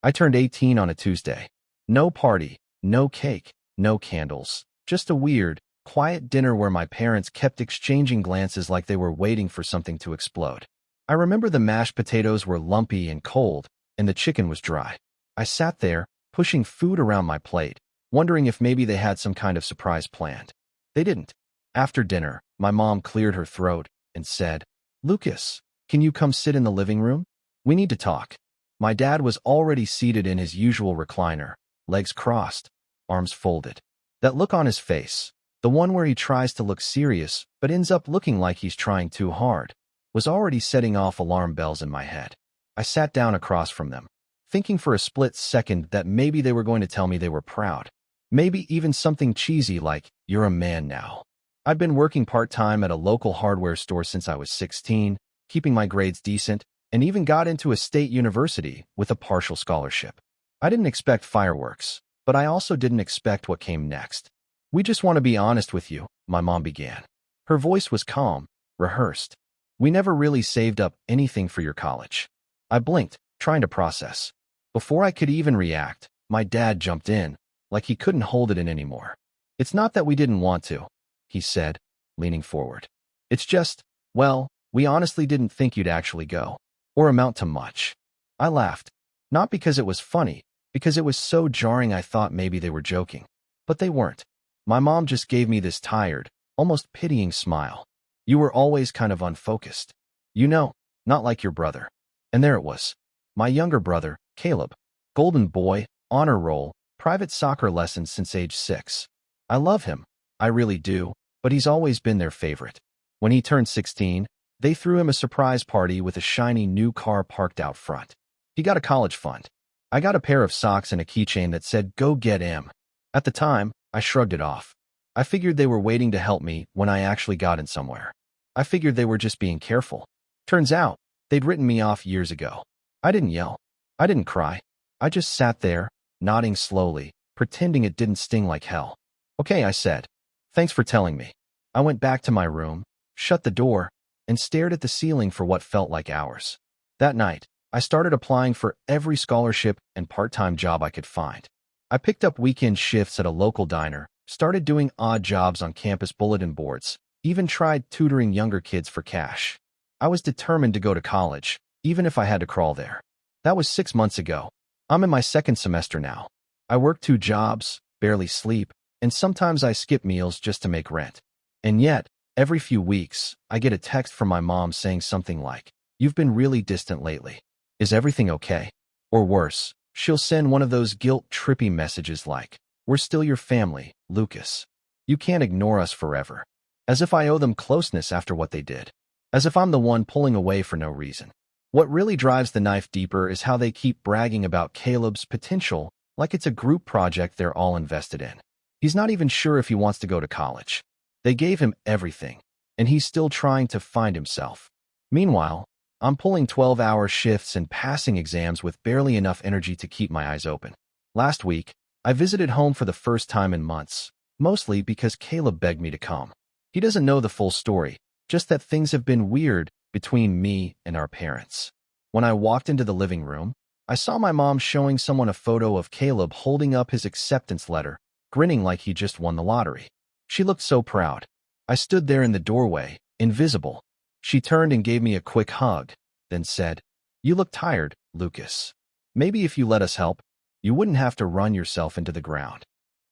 I turned 18 on a Tuesday. No party, no cake, no candles. Just a weird, quiet dinner where my parents kept exchanging glances like they were waiting for something to explode. I remember the mashed potatoes were lumpy and cold, and the chicken was dry. I sat there, pushing food around my plate, wondering if maybe they had some kind of surprise planned. They didn't. After dinner, my mom cleared her throat and said, "Lucas, can you come sit in the living room? We need to talk." My dad was already seated in his usual recliner, legs crossed, arms folded. That look on his face, the one where he tries to look serious but ends up looking like he's trying too hard, was already setting off alarm bells in my head. I sat down across from them, thinking for a split second that maybe they were going to tell me they were proud. Maybe even something cheesy like, "You're a man now." I'd been working part-time at a local hardware store since I was 16, keeping my grades decent, and even got into a state university with a partial scholarship. I didn't expect fireworks, but I also didn't expect what came next. "We just want to be honest with you," my mom began. Her voice was calm, rehearsed. "We never really saved up anything for your college." I blinked, trying to process. Before I could even react, my dad jumped in, like he couldn't hold it in anymore. "It's not that we didn't want to," he said, leaning forward. "It's just, well, we honestly didn't think you'd actually go, or amount to much." I laughed, not because it was funny, because it was so jarring I thought maybe they were joking. But they weren't. My mom just gave me this tired, almost pitying smile. "You were always kind of unfocused. You know, not like your brother." And there it was. My younger brother, Caleb. Golden boy, honor roll, private soccer lessons since age 6. I love him. I really do, but he's always been their favorite. When he turned 16, they threw him a surprise party with a shiny new car parked out front. He got a college fund. I got a pair of socks and a keychain that said, "Go get him." At the time, I shrugged it off. I figured they were waiting to help me when I actually got in somewhere. I figured they were just being careful. Turns out, they'd written me off years ago. I didn't yell. I didn't cry. I just sat there, nodding slowly, pretending it didn't sting like hell. "Okay," I said. "Thanks for telling me." I went back to my room, shut the door, and stared at the ceiling for what felt like hours. That night, I started applying for every scholarship and part-time job I could find. I picked up weekend shifts at a local diner, started doing odd jobs on campus bulletin boards, even tried tutoring younger kids for cash. I was determined to go to college, even if I had to crawl there. That was 6 months ago. I'm in my second semester now. I work 2 jobs, barely sleep, and sometimes I skip meals just to make rent. And yet, every few weeks, I get a text from my mom saying something like, "You've been really distant lately. Is everything okay?" Or worse, she'll send one of those guilt-trippy messages like, "We're still your family, Lucas. You can't ignore us forever." As if I owe them closeness after what they did. As if I'm the one pulling away for no reason. What really drives the knife deeper is how they keep bragging about Caleb's potential like it's a group project they're all invested in. He's not even sure if he wants to go to college. They gave him everything, and he's still trying to find himself. Meanwhile, I'm pulling 12-hour shifts and passing exams with barely enough energy to keep my eyes open. Last week, I visited home for the first time in months, mostly because Caleb begged me to come. He doesn't know the full story, just that things have been weird between me and our parents. When I walked into the living room, I saw my mom showing someone a photo of Caleb holding up his acceptance letter, grinning like he just won the lottery. She looked so proud. I stood there in the doorway, invisible. She turned and gave me a quick hug, then said, "You look tired, Lucas. Maybe if you let us help, you wouldn't have to run yourself into the ground."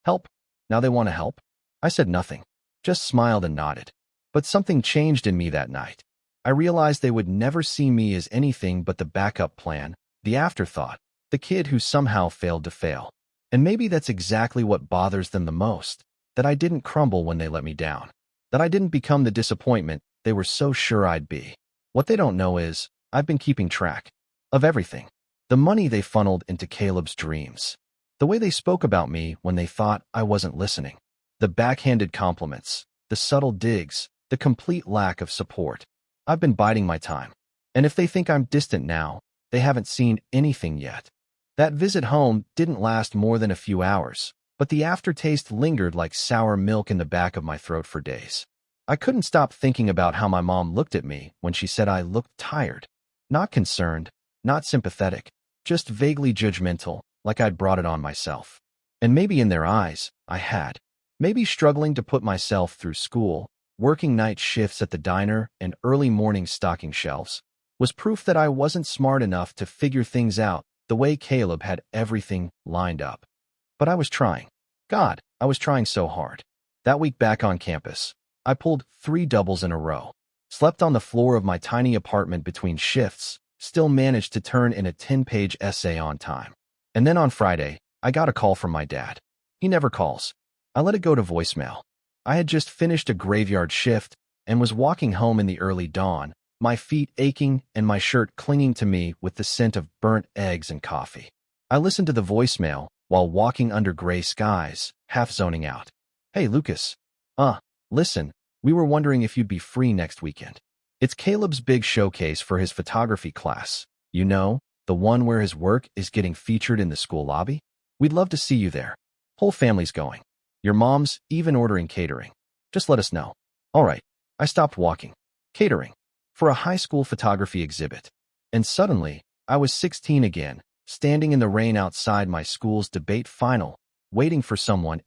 Help? Now they want to help? I said nothing, just smiled and nodded. But something changed in me that night. I realized they would never see me as anything but the backup plan, the afterthought, the kid who somehow failed to fail. And maybe that's exactly what bothers them the most, that I didn't crumble when they let me down, that I didn't become the disappointment they were so sure I'd be. What they don't know is, I've been keeping track of everything. The money they funneled into Caleb's dreams. The way they spoke about me when they thought I wasn't listening. The backhanded compliments, the subtle digs, the complete lack of support. I've been biding my time. And if they think I'm distant now, they haven't seen anything yet. That visit home didn't last more than a few hours, but the aftertaste lingered like sour milk in the back of my throat for days. I couldn't stop thinking about how my mom looked at me when she said I looked tired. Not concerned, not sympathetic, just vaguely judgmental, like I'd brought it on myself. And maybe in their eyes, I had. Maybe struggling to put myself through school, working night shifts at the diner, and early morning stocking shelves was proof that I wasn't smart enough to figure things out the way Caleb had everything lined up. But I was trying. God, I was trying so hard. That week back on campus, I pulled 3 doubles in a row, slept on the floor of my tiny apartment between shifts, still managed to turn in a 10-page essay on time. And then on Friday, I got a call from my dad. He never calls. I let it go to voicemail. I had just finished a graveyard shift and was walking home in the early dawn, my feet aching and my shirt clinging to me with the scent of burnt eggs and coffee. I listened to the voicemail while walking under gray skies, half zoning out. Hey, Lucas. Listen, we were wondering if you'd be free next weekend. It's Caleb's big showcase for his photography class. You know, the one where his work is getting featured in the school lobby? We'd love to see you there. Whole family's going. Your mom's even ordering catering. Just let us know. All right. I stopped walking. Catering. For a high school photography exhibit. And suddenly, I was 16 again, standing in the rain outside my school's debate final, waiting for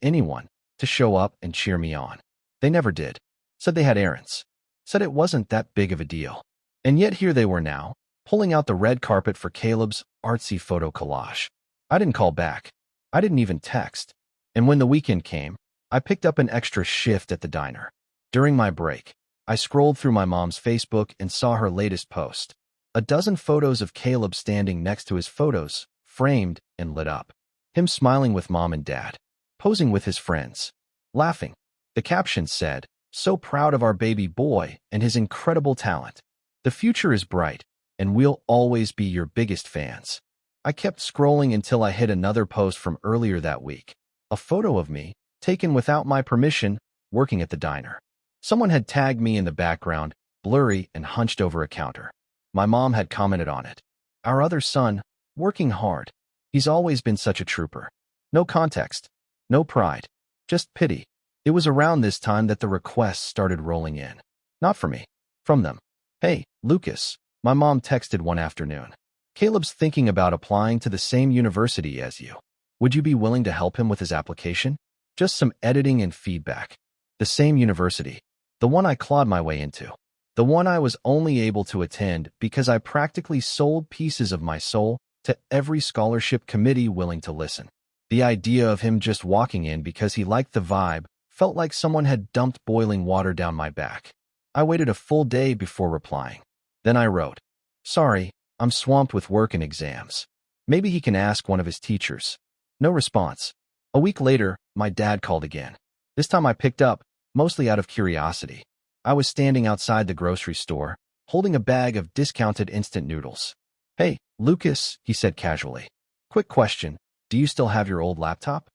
anyone, to show up and cheer me on. They never did. Said they had errands. Said it wasn't that big of a deal. And yet here they were now, pulling out the red carpet for Caleb's artsy photo collage. I didn't call back. I didn't even text. And when the weekend came, I picked up an extra shift at the diner. During my break, I scrolled through my mom's Facebook and saw her latest post. A dozen photos of Caleb standing next to his photos, framed and lit up. Him smiling with mom and dad, posing with his friends, laughing. The caption said, "So proud of our baby boy and his incredible talent. The future is bright, and we'll always be your biggest fans." I kept scrolling until I hit another post from earlier that week. A photo of me, taken without my permission, working at the diner. Someone had tagged me in the background, blurry and hunched over a counter. My mom had commented on it. Our other son, working hard. He's always been such a trooper. No context. No pride. Just pity. It was around this time that the requests started rolling in. Not for me. From them. Hey, Lucas, my mom texted one afternoon. Caleb's thinking about applying to the same university as you. Would you be willing to help him with his application? Just some editing and feedback. The same university. The one I clawed my way into. The one I was only able to attend because I practically sold pieces of my soul to every scholarship committee willing to listen. The idea of him just walking in because he liked the vibe felt like someone had dumped boiling water down my back. I waited a full day before replying. Then I wrote, "Sorry, I'm swamped with work and exams. Maybe he can ask one of his teachers." No response. A week later, my dad called again. This time I picked up, mostly out of curiosity. I was standing outside the grocery store, holding a bag of discounted instant noodles. "Hey, Lucas," he said casually. "Quick question, do you still have your old laptop?"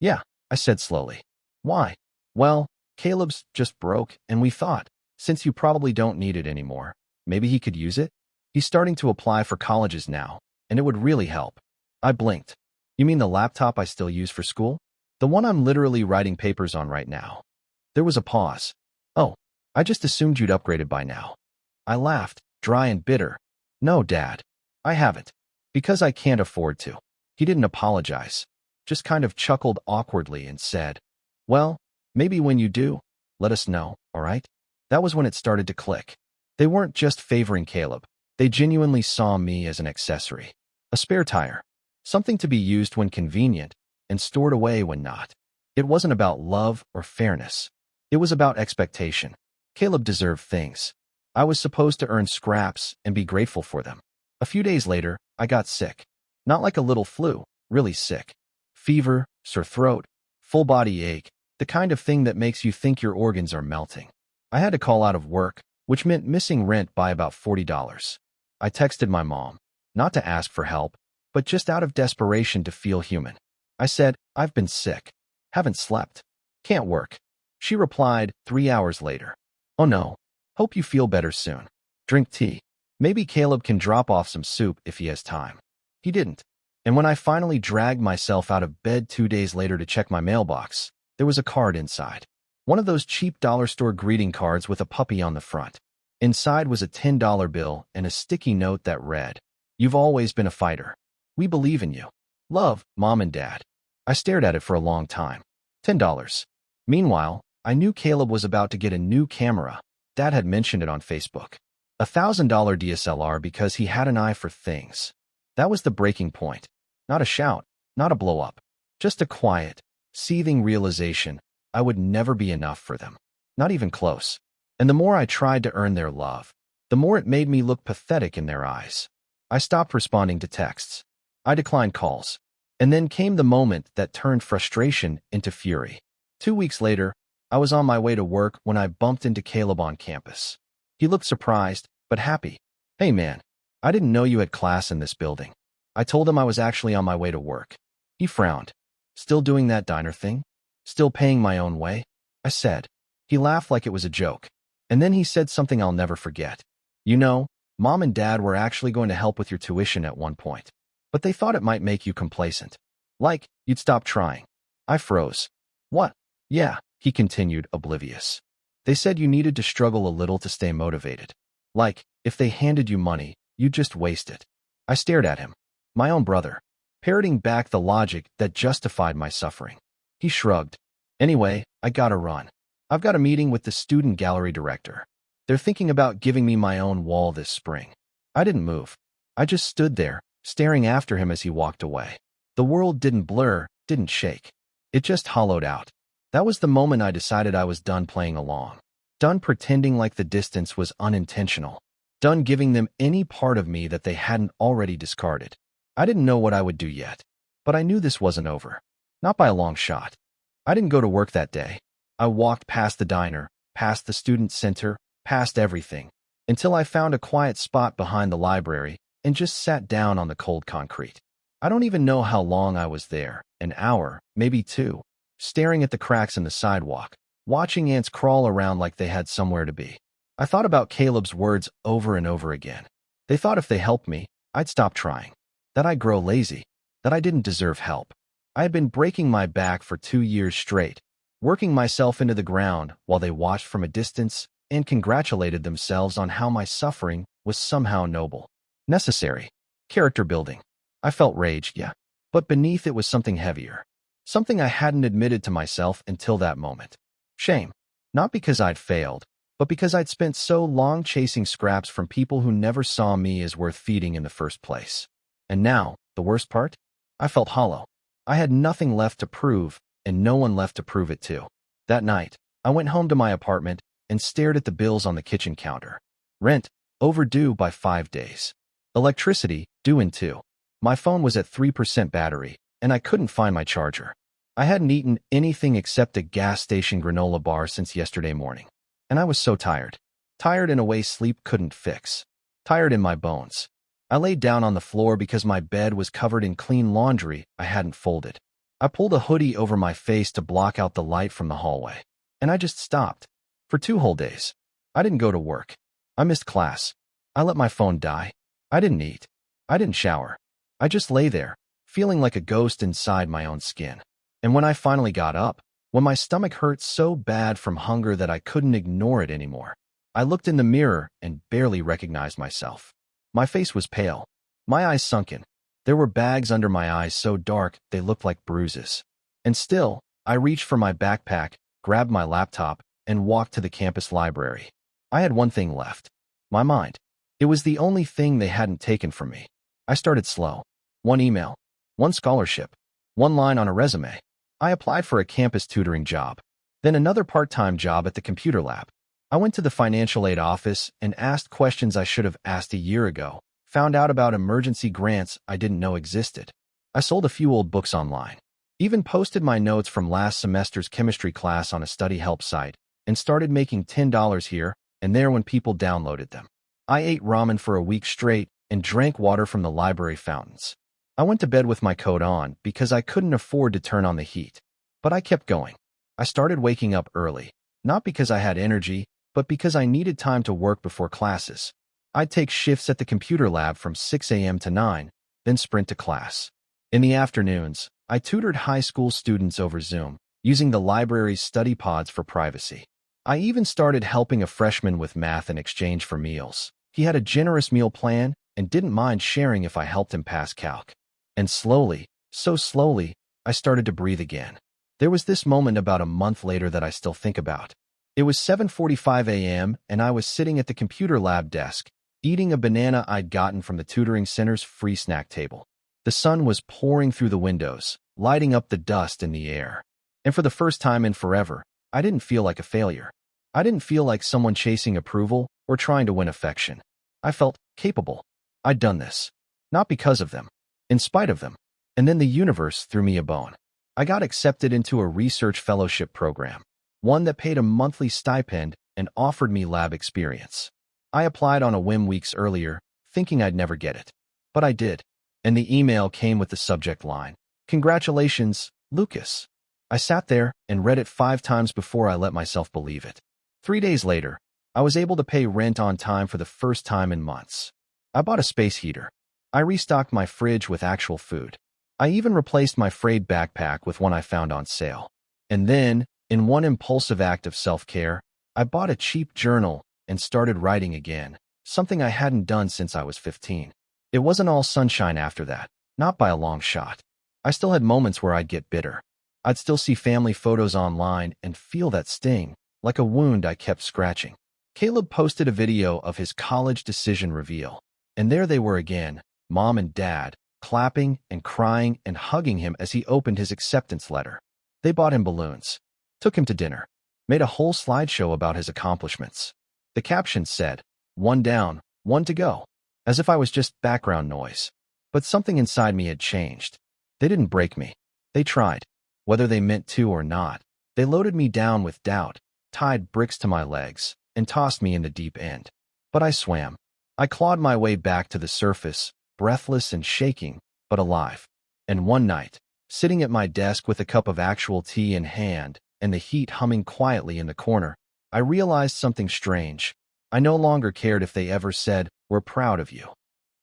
"Yeah," I said slowly. "Why?" "Well, Caleb's just broke, and we thought, since you probably don't need it anymore, maybe he could use it? He's starting to apply for colleges now, and it would really help." I blinked. "You mean the laptop I still use for school? The one I'm literally writing papers on right now?" There was a pause. "Oh, I just assumed you'd upgraded by now." I laughed, dry and bitter. "No, Dad, I haven't. Because I can't afford to." He didn't apologize, just kind of chuckled awkwardly and said, "Well, maybe when you do, let us know, all right?" That was when it started to click. They weren't just favoring Caleb. They genuinely saw me as an accessory. A spare tire. Something to be used when convenient and stored away when not. It wasn't about love or fairness. It was about expectation. Caleb deserved things. I was supposed to earn scraps and be grateful for them. A few days later, I got sick. Not like a little flu, really sick. Fever, sore throat, full body ache, the kind of thing that makes you think your organs are melting. I had to call out of work, which meant missing rent by about $40. I texted my mom, not to ask for help, but just out of desperation to feel human. I said, "I've been sick. Haven't slept. Can't work." She replied 3 hours later, "Oh no. Hope you feel better soon. Drink tea. Maybe Caleb can drop off some soup if he has time." He didn't. And when I finally dragged myself out of bed 2 days later to check my mailbox, there was a card inside. One of those cheap dollar store greeting cards with a puppy on the front. Inside was a $10 bill and a sticky note that read, "You've always been a fighter. We believe in you. Love, Mom and Dad. I stared at it for a long time. $10. Meanwhile, I knew Caleb was about to get a new camera. Dad had mentioned it on Facebook. $1,000 DSLR because he had an eye for things. That was the breaking point. Not a shout, not a blow up. Just a quiet, seething realization I would never be enough for them. Not even close. And the more I tried to earn their love, the more it made me look pathetic in their eyes. I stopped responding to texts. I declined calls. And then came the moment that turned frustration into fury. 2 weeks later, I was on my way to work when I bumped into Caleb on campus. He looked surprised, but happy. Hey man, I didn't know you had class in this building. I told him I was actually on my way to work. He frowned. Still doing that diner thing? Still paying my own way? I said. He laughed like it was a joke. And then he said something I'll never forget. You know, Mom and Dad were actually going to help with your tuition at one point. But they thought it might make you complacent. Like, you'd stop trying. I froze. What? Yeah, he continued, oblivious. They said you needed to struggle a little to stay motivated. Like, if they handed you money, you'd just waste it. I stared at him. My own brother. Parroting back the logic that justified my suffering. He shrugged. Anyway, I gotta run. I've got a meeting with the student gallery director. They're thinking about giving me my own wall this spring. I didn't move. I just stood there, staring after him as he walked away. The world didn't blur, didn't shake. It just hollowed out. That was the moment I decided I was done playing along. Done pretending like the distance was unintentional. Done giving them any part of me that they hadn't already discarded. I didn't know what I would do yet, but I knew this wasn't over. Not by a long shot. I didn't go to work that day. I walked past the diner, past the student center, past everything, until I found a quiet spot behind the library and just sat down on the cold concrete. I don't even know how long I was there, an hour, maybe 2, staring at the cracks in the sidewalk, watching ants crawl around like they had somewhere to be. I thought about Caleb's words over and over again. They thought if they helped me, I'd stop trying. That I'd grow lazy. That I didn't deserve help. I had been breaking my back for 2 years straight, working myself into the ground while they watched from a distance and congratulated themselves on how my suffering was somehow noble. Necessary. Character building. I felt rage, yeah. But beneath it was something heavier. Something I hadn't admitted to myself until that moment. Shame. Not because I'd failed, but because I'd spent so long chasing scraps from people who never saw me as worth feeding in the first place. And now, the worst part? I felt hollow. I had nothing left to prove, and no one left to prove it to. That night, I went home to my apartment and stared at the bills on the kitchen counter. Rent, overdue by 5 days. Electricity, due in 2. My phone was at 3% battery, and I couldn't find my charger. I hadn't eaten anything except a gas station granola bar since yesterday morning. And I was so tired. Tired in a way sleep couldn't fix. Tired in my bones. I laid down on the floor because my bed was covered in clean laundry I hadn't folded. I pulled a hoodie over my face to block out the light from the hallway. And I just stopped. For 2 whole days. I didn't go to work. I missed class. I let my phone die. I didn't eat. I didn't shower. I just lay there, feeling like a ghost inside my own skin. And when I finally got up, when my stomach hurt so bad from hunger that I couldn't ignore it anymore, I looked in the mirror and barely recognized myself. My face was pale. My eyes sunken. There were bags under my eyes so dark they looked like bruises. And still, I reached for my backpack, grabbed my laptop, and walked to the campus library. I had one thing left. My mind. It was the only thing they hadn't taken from me. I started slow. 1 email. 1 scholarship. 1 line on a resume. I applied for a campus tutoring job. Then another part-time job at the computer lab. I went to the financial aid office and asked questions I should have asked a year ago. Found out about emergency grants I didn't know existed. I sold a few old books online. Even posted my notes from last semester's chemistry class on a study help site and started making $10 here and there when people downloaded them. I ate ramen for a week straight and drank water from the library fountains. I went to bed with my coat on because I couldn't afford to turn on the heat. But I kept going. I started waking up early, not because I had energy, but because I needed time to work before classes. I'd take shifts at the computer lab from 6 a.m. to 9, then sprint to class. In the afternoons, I tutored high school students over Zoom, using the library's study pods for privacy. I even started helping a freshman with math in exchange for meals. He had a generous meal plan and didn't mind sharing if I helped him pass calc. And slowly, so slowly, I started to breathe again. There was this moment about a month later that I still think about. It was 7:45 a.m. and I was sitting at the computer lab desk, eating a banana I'd gotten from the tutoring center's free snack table. The sun was pouring through the windows, lighting up the dust in the air. And for the first time in forever, I didn't feel like a failure. I didn't feel like someone chasing approval or trying to win affection. I felt capable. I'd done this. Not because of them. In spite of them. And then the universe threw me a bone. I got accepted into a research fellowship program, one that paid a monthly stipend and offered me lab experience. I applied on a whim weeks earlier, thinking I'd never get it. But I did. And the email came with the subject line, "Congratulations, Lucas." I sat there and read it 5 times before I let myself believe it. 3 days later, I was able to pay rent on time for the first time in months. I bought a space heater. I restocked my fridge with actual food. I even replaced my frayed backpack with one I found on sale. And then, in one impulsive act of self-care, I bought a cheap journal and started writing again, something I hadn't done since I was 15. It wasn't all sunshine after that, not by a long shot. I still had moments where I'd get bitter. I'd still see family photos online and feel that sting, like a wound I kept scratching. Caleb posted a video of his college decision reveal, and there they were again, Mom and Dad, clapping and crying and hugging him as he opened his acceptance letter. They bought him balloons, took him to dinner, made a whole slideshow about his accomplishments. The caption said, "One down, one to go," as if I was just background noise. But something inside me had changed. They didn't break me. They tried. Whether they meant to or not, they loaded me down with doubt, tied bricks to my legs, and tossed me in the deep end. But I swam. I clawed my way back to the surface, breathless and shaking, but alive. And one night, sitting at my desk with a cup of actual tea in hand and the heat humming quietly in the corner, I realized something strange. I no longer cared if they ever said, "We're proud of you."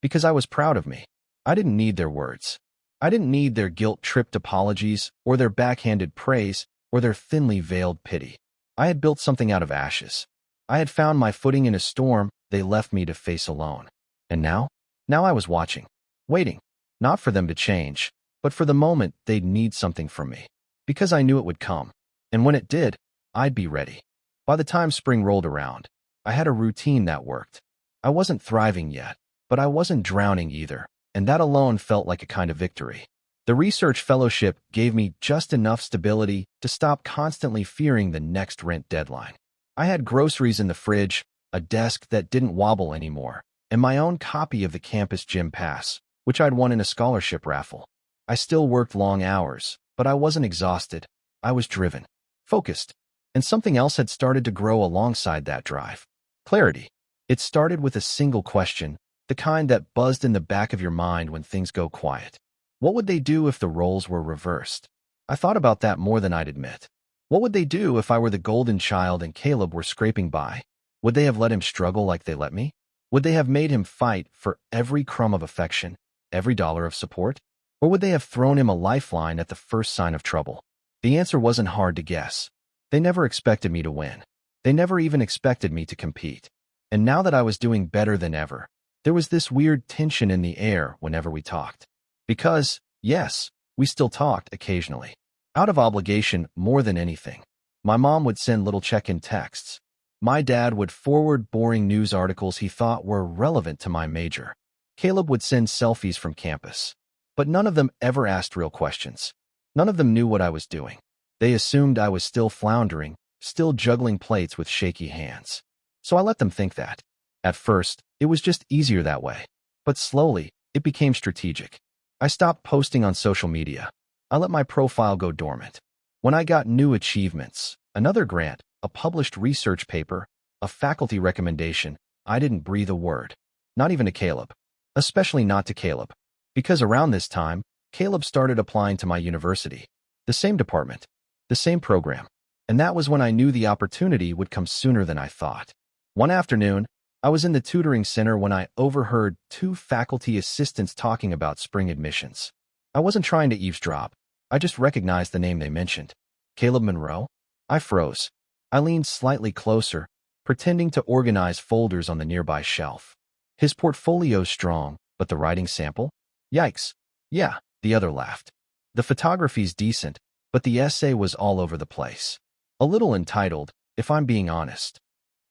Because I was proud of me. I didn't need their words. I didn't need their guilt-tripped apologies or their backhanded praise or their thinly veiled pity. I had built something out of ashes. I had found my footing in a storm they left me to face alone. And now? Now I was watching, waiting, not for them to change, but for the moment they'd need something from me. Because I knew it would come. And when it did, I'd be ready. By the time spring rolled around, I had a routine that worked. I wasn't thriving yet, but I wasn't drowning either, and that alone felt like a kind of victory. The research fellowship gave me just enough stability to stop constantly fearing the next rent deadline. I had groceries in the fridge, a desk that didn't wobble anymore, and my own copy of the campus gym pass, which I'd won in a scholarship raffle. I still worked long hours, but I wasn't exhausted. I was driven, focused, and something else had started to grow alongside that drive. Clarity. It started with a single question, the kind that buzzed in the back of your mind when things go quiet. What would they do if the roles were reversed? I thought about that more than I'd admit. What would they do if I were the golden child and Caleb were scraping by? Would they have let him struggle like they let me? Would they have made him fight for every crumb of affection, every dollar of support? Or would they have thrown him a lifeline at the first sign of trouble? The answer wasn't hard to guess. They never expected me to win. They never even expected me to compete. And now that I was doing better than ever, there was this weird tension in the air whenever we talked. Because, yes, we still talked occasionally. Out of obligation more than anything. My mom would send little check-in texts. My dad would forward boring news articles he thought were relevant to my major. Caleb would send selfies from campus. But none of them ever asked real questions. None of them knew what I was doing. They assumed I was still floundering, still juggling plates with shaky hands. So I let them think that. At first, it was just easier that way. But slowly, it became strategic. I stopped posting on social media. I let my profile go dormant. When I got new achievements, another grant, a published research paper, a faculty recommendation, I didn't breathe a word. Not even to Caleb. Especially not to Caleb. Because around this time, Caleb started applying to my university. The same department. The same program. And that was when I knew the opportunity would come sooner than I thought. One afternoon, I was in the tutoring center when I overheard 2 faculty assistants talking about spring admissions. I wasn't trying to eavesdrop. I just recognized the name they mentioned. Caleb Monroe? I froze. I leaned slightly closer, pretending to organize folders on the nearby shelf. His portfolio's strong, but the writing sample? Yikes. Yeah, the other laughed. The photography's decent, but the essay was all over the place. A little entitled, if I'm being honest.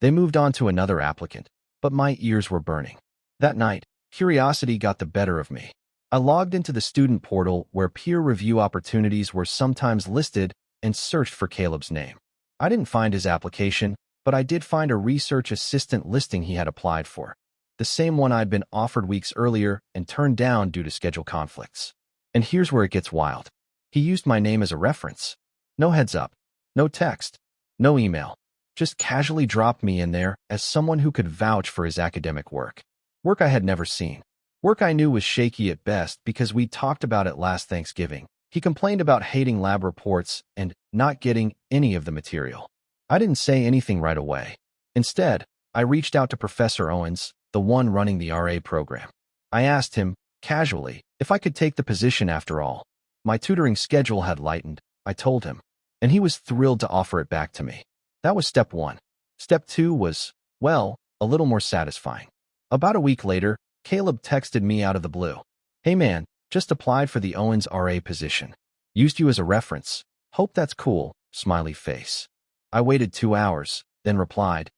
They moved on to another applicant, but my ears were burning. That night, curiosity got the better of me. I logged into the student portal where peer review opportunities were sometimes listed and searched for Caleb's name. I didn't find his application, but I did find a research assistant listing he had applied for, the same one I'd been offered weeks earlier and turned down due to schedule conflicts. And here's where it gets wild. He used my name as a reference. No heads up, no text, no email. Just casually dropped me in there as someone who could vouch for his academic work. Work I had never seen. Work I knew was shaky at best because we talked about it last Thanksgiving. He complained about hating lab reports and not getting any of the material. I didn't say anything right away. Instead, I reached out to Professor Owens, the one running the RA program. I asked him, casually, if I could take the position after all. My tutoring schedule had lightened, I told him, and he was thrilled to offer it back to me. That was step one. Step two was, well, a little more satisfying. About a week later, Caleb texted me out of the blue. Hey man, just applied for the Owens RA position. Used you as a reference. Hope that's cool, smiley face. I waited 2 hours, then replied,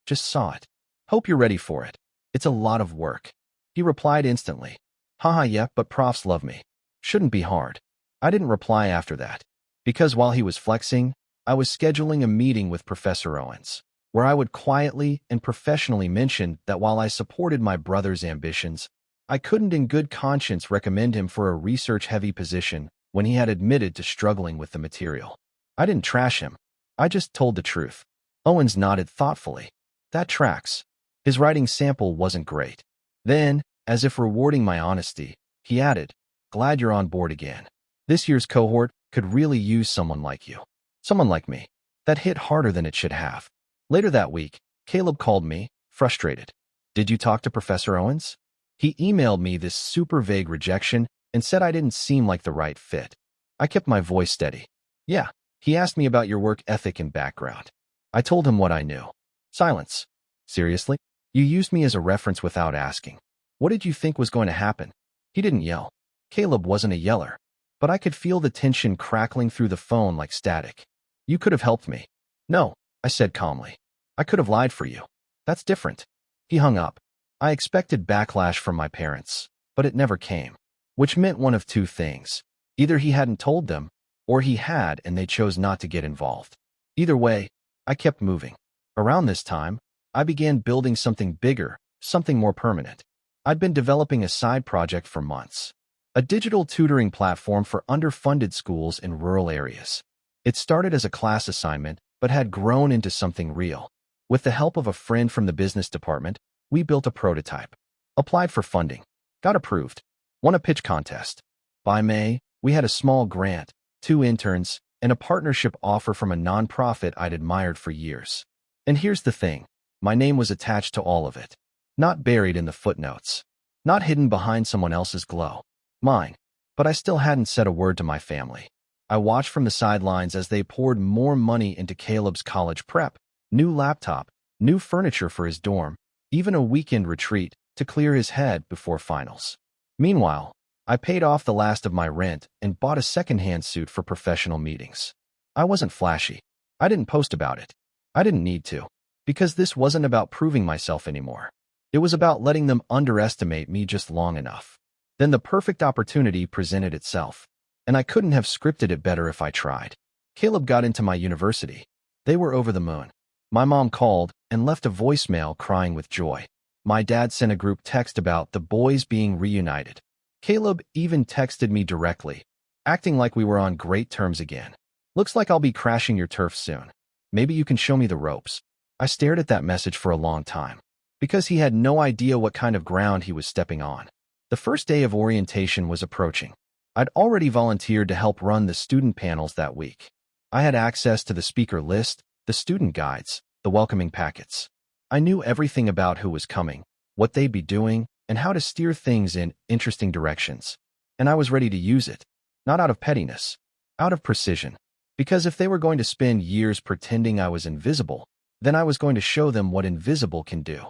just saw it. Hope you're ready for it. It's a lot of work. He replied instantly. Haha yeah, but profs love me. Shouldn't be hard. I didn't reply after that, because while he was flexing, I was scheduling a meeting with Professor Owens, where I would quietly and professionally mention that while I supported my brother's ambitions, I couldn't in good conscience recommend him for a research-heavy position when he had admitted to struggling with the material. I didn't trash him. I just told the truth. Owens nodded thoughtfully. That tracks. His writing sample wasn't great. Then, as if rewarding my honesty, he added, glad you're on board again. This year's cohort could really use someone like you. Someone like me. That hit harder than it should have. Later that week, Caleb called me, frustrated. Did you talk to Professor Owens? He emailed me this super vague rejection and said I didn't seem like the right fit. I kept my voice steady. Yeah, he asked me about your work ethic and background. I told him what I knew. Silence. Seriously? You used me as a reference without asking. What did you think was going to happen? He didn't yell. Caleb wasn't a yeller, but I could feel the tension crackling through the phone like static. You could have helped me. No, I said calmly. I could have lied for you. That's different. He hung up. I expected backlash from my parents, but it never came, which meant one of two things. Either he hadn't told them, or he had and they chose not to get involved. Either way, I kept moving. Around this time, I began building something bigger, something more permanent. I'd been developing a side project for months. A digital tutoring platform for underfunded schools in rural areas. It started as a class assignment, but had grown into something real. With the help of a friend from the business department, we built a prototype. Applied for funding. Got approved. Won a pitch contest. By May, we had a small grant, 2 interns, and a partnership offer from a nonprofit I'd admired for years. And here's the thing. My name was attached to all of it. Not buried in the footnotes. Not hidden behind someone else's glow. Mine. But I still hadn't said a word to my family. I watched from the sidelines as they poured more money into Caleb's college prep, new laptop, new furniture for his dorm, even a weekend retreat to clear his head before finals. Meanwhile, I paid off the last of my rent and bought a secondhand suit for professional meetings. I wasn't flashy. I didn't post about it. I didn't need to, because this wasn't about proving myself anymore. It was about letting them underestimate me just long enough. Then the perfect opportunity presented itself, and I couldn't have scripted it better if I tried. Caleb got into my university. They were over the moon. My mom called and left a voicemail crying with joy. My dad sent a group text about the boys being reunited. Caleb even texted me directly, acting like we were on great terms again. Looks like I'll be crashing your turf soon. Maybe you can show me the ropes. I stared at that message for a long time, because he had no idea what kind of ground he was stepping on. The first day of orientation was approaching. I'd already volunteered to help run the student panels that week. I had access to the speaker list, the student guides, the welcoming packets. I knew everything about who was coming, what they'd be doing, and how to steer things in interesting directions. And I was ready to use it, not out of pettiness, out of precision. Because if they were going to spend years pretending I was invisible, then I was going to show them what invisible can do.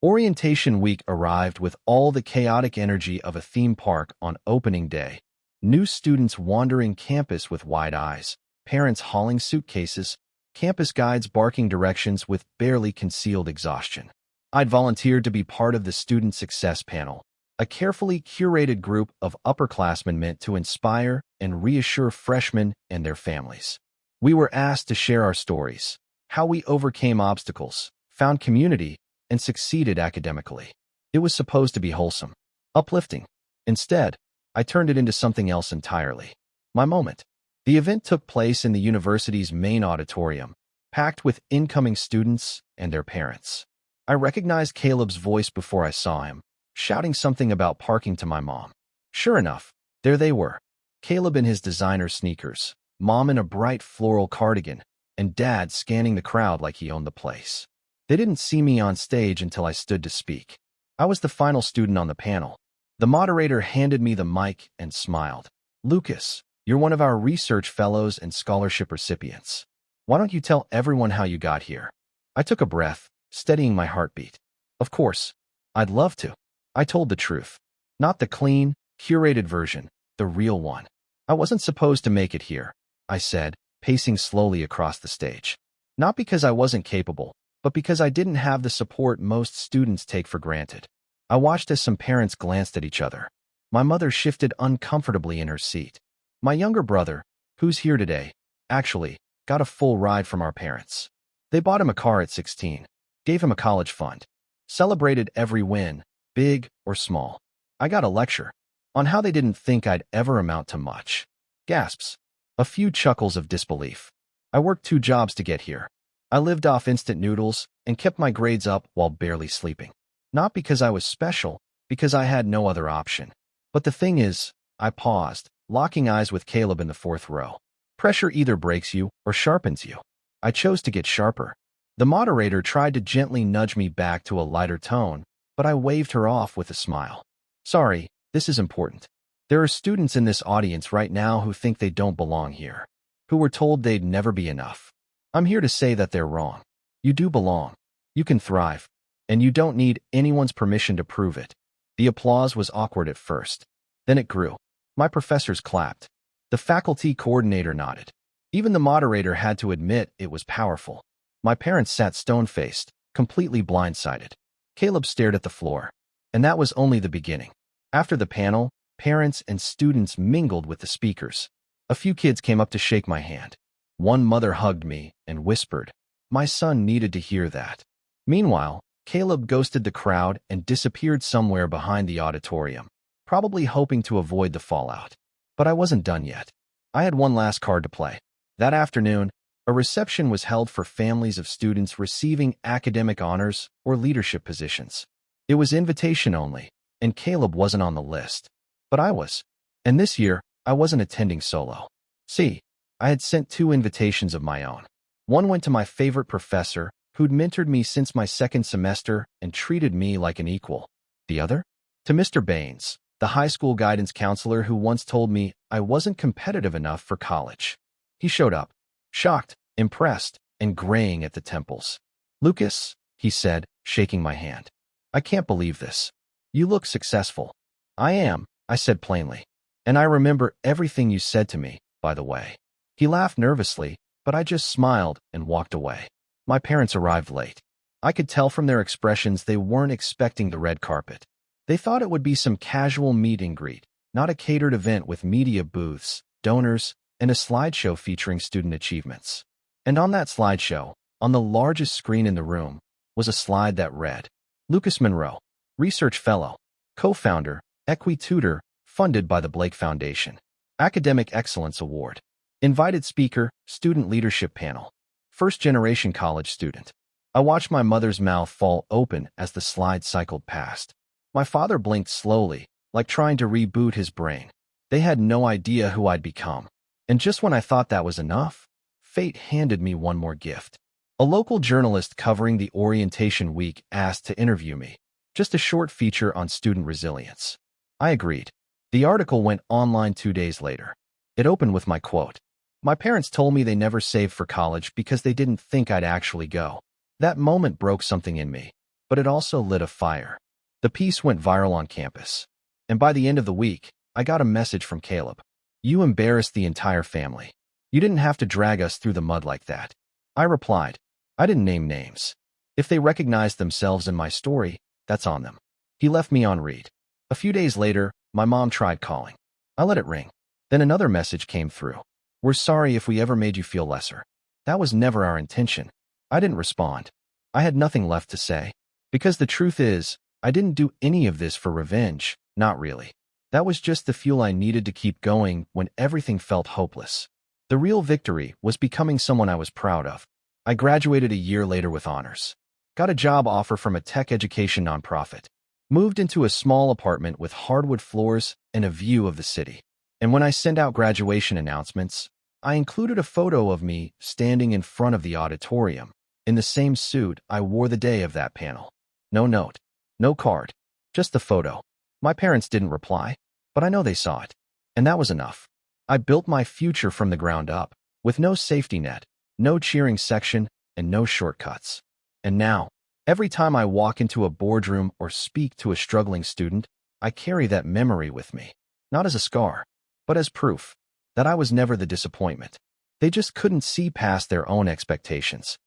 Orientation week arrived with all the chaotic energy of a theme park on opening day. New students wandering campus with wide eyes, parents hauling suitcases, campus guides barking directions with barely concealed exhaustion. I'd volunteered to be part of the Student Success Panel, a carefully curated group of upperclassmen meant to inspire and reassure freshmen and their families. We were asked to share our stories, how we overcame obstacles, found community, and succeeded academically. It was supposed to be wholesome, uplifting. Instead, I turned it into something else entirely. My moment. The event took place in the university's main auditorium, packed with incoming students and their parents. I recognized Caleb's voice before I saw him, shouting something about parking to my mom. Sure enough, there they were. Caleb in his designer sneakers, Mom in a bright floral cardigan, and Dad scanning the crowd like he owned the place. They didn't see me on stage until I stood to speak. I was the final student on the panel. The moderator handed me the mic and smiled. "Lucas, you're one of our research fellows and scholarship recipients. Why don't you tell everyone how you got here?" I took a breath, steadying my heartbeat. Of course, I'd love to. I told the truth. Not the clean, curated version, the real one. I wasn't supposed to make it here, I said, pacing slowly across the stage. Not because I wasn't capable, but because I didn't have the support most students take for granted. I watched as some parents glanced at each other. My mother shifted uncomfortably in her seat. My younger brother, who's here today, actually got a full ride from our parents. They bought him a car at 16, gave him a college fund, celebrated every win, big or small. I got a lecture on how they didn't think I'd ever amount to much. Gasps. A few chuckles of disbelief. I worked 2 jobs to get here. I lived off instant noodles and kept my grades up while barely sleeping. Not because I was special, because I had no other option. But the thing is, I paused, locking eyes with Caleb in the 4th row. Pressure either breaks you or sharpens you. I chose to get sharper. The moderator tried to gently nudge me back to a lighter tone, but I waved her off with a smile. Sorry, this is important. There are students in this audience right now who think they don't belong here, who were told they'd never be enough. I'm here to say that they're wrong. You do belong. You can thrive. And you don't need anyone's permission to prove it. The applause was awkward at first. Then it grew. My professors clapped. The faculty coordinator nodded. Even the moderator had to admit it was powerful. My parents sat stone-faced, completely blindsided. Caleb stared at the floor. And that was only the beginning. After the panel, parents and students mingled with the speakers. A few kids came up to shake my hand. One mother hugged me and whispered, "My son needed to hear that." Meanwhile, Caleb ghosted the crowd and disappeared somewhere behind the auditorium, probably hoping to avoid the fallout. But I wasn't done yet. I had one last card to play. That afternoon, a reception was held for families of students receiving academic honors or leadership positions. It was invitation only, and Caleb wasn't on the list. But I was. And this year, I wasn't attending solo. See, I had sent 2 invitations of my own. One went to my favorite professor, who'd mentored me since my 2nd semester and treated me like an equal. The other? To Mr. Baines, the high school guidance counselor who once told me I wasn't competitive enough for college. He showed up, shocked, impressed, and graying at the temples. "Lucas," he said, shaking my hand. "I can't believe this. You look successful." "I am," I said plainly. "And I remember everything you said to me, by the way." He laughed nervously, but I just smiled and walked away. My parents arrived late. I could tell from their expressions they weren't expecting the red carpet. They thought it would be some casual meet and greet, not a catered event with media booths, donors, and a slideshow featuring student achievements. And on that slideshow, on the largest screen in the room, was a slide that read, "Lucas Monroe, Research Fellow, Co-Founder, Equi-Tutor, funded by the Blake Foundation. Academic Excellence Award. Invited Speaker, Student Leadership Panel. First-generation college student." I watched my mother's mouth fall open as the slide cycled past. My father blinked slowly, like trying to reboot his brain. They had no idea who I'd become. And just when I thought that was enough, fate handed me one more gift. A local journalist covering the orientation week asked to interview me. Just a short feature on student resilience. I agreed. The article went online 2 days later. It opened with my quote. "My parents told me they never saved for college because they didn't think I'd actually go. That moment broke something in me. but it also lit a fire. The piece went viral on campus. And by the end of the week, I got a message from Caleb. "You embarrassed the entire family. You didn't have to drag us through the mud like that." I replied, "I didn't name names. If they recognized themselves in my story, that's on them." He left me on read. A few days later, my mom tried calling. I let it ring. Then another message came through. "We're sorry if we ever made you feel lesser. That was never our intention." I didn't respond. I had nothing left to say. Because the truth is, I didn't do any of this for revenge, not really. That was just the fuel I needed to keep going when everything felt hopeless. The real victory was becoming someone I was proud of. I graduated a year later with honors. Got a job offer from a tech education nonprofit. Moved into a small apartment with hardwood floors and a view of the city. And when I sent out graduation announcements, I included a photo of me standing in front of the auditorium, in the same suit I wore the day of that panel. No note, no card, just the photo. My parents didn't reply, but I know they saw it. And that was enough. I built my future from the ground up, with no safety net, no cheering section, and no shortcuts. And now, every time I walk into a boardroom or speak to a struggling student, I carry that memory with me, not as a scar, but as proof that I was never the disappointment. They just couldn't see past their own expectations.